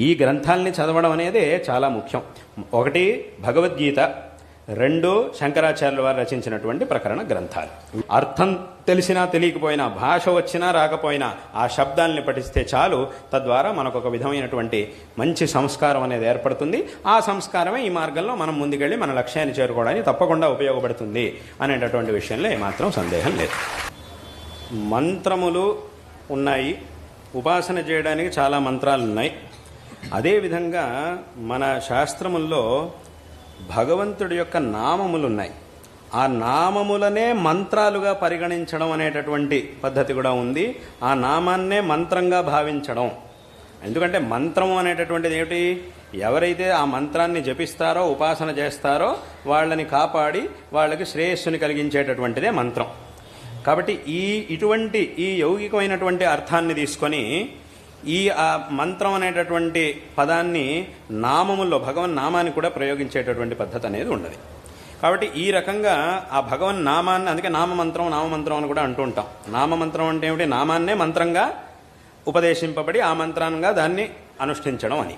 ఈ గ్రంథాలని చదవడం అనేది చాలా ముఖ్యం. ఒకటి భగవద్గీత, రెండు శంకరాచార్యుల వారు రచించినటువంటి ప్రకరణ గ్రంథాలు. అర్థం తెలిసినా తెలియకపోయినా, భాష వచ్చినా రాకపోయినా ఆ శబ్దాలని పఠిస్తే చాలు. తద్వారా మనకు ఒక విధమైనటువంటి మంచి సంస్కారం అనేది ఏర్పడుతుంది. ఆ సంస్కారమే ఈ మార్గంలో మనం ముందుకెళ్ళి మన లక్ష్యాన్ని చేరుకోవడానికి తప్పకుండా ఉపయోగపడుతుంది అనేటటువంటి విషయంలో ఏమాత్రం సందేహం లేదు. మంత్రములు ఉన్నాయి, ఉపాసన చేయడానికి చాలా మంత్రాలు ఉన్నాయి. అదేవిధంగా మన శాస్త్రముల్లో భగవంతుడి యొక్క నామములున్నాయి. ఆ నామములనే మంత్రాలుగా పరిగణించడం అనేటటువంటి పద్ధతి కూడా ఉంది. ఆ నామాన్నే మంత్రంగా భావించడం. ఎందుకంటే మంత్రము అనేటటువంటిది ఏమిటి? ఎవరైతే ఆ మంత్రాన్ని జపిస్తారో, ఉపాసన చేస్తారో వాళ్ళని కాపాడి వాళ్ళకి శ్రేయస్సుని కలిగించేటటువంటిదే మంత్రం. కాబట్టి ఇటువంటి ఈ యౌగికమైనటువంటి అర్థాన్ని తీసుకొని ఆ మంత్రం అనేటటువంటి పదాన్ని నామముల్లో భగవన్ నామాన్ని కూడా ప్రయోగించేటటువంటి పద్ధతి అనేది ఉన్నది. కాబట్టి ఈ రకంగా ఆ భగవన్ నామాన్ని, అందుకే నామమంత్రం అని కూడా అంటూ ఉంటాం. నామమంత్రం అంటే ఏమిటి? నామాన్నే మంత్రంగా ఉపదేశింపబడి ఆ మంత్రంగా దాన్ని అనుష్ఠించడం అని.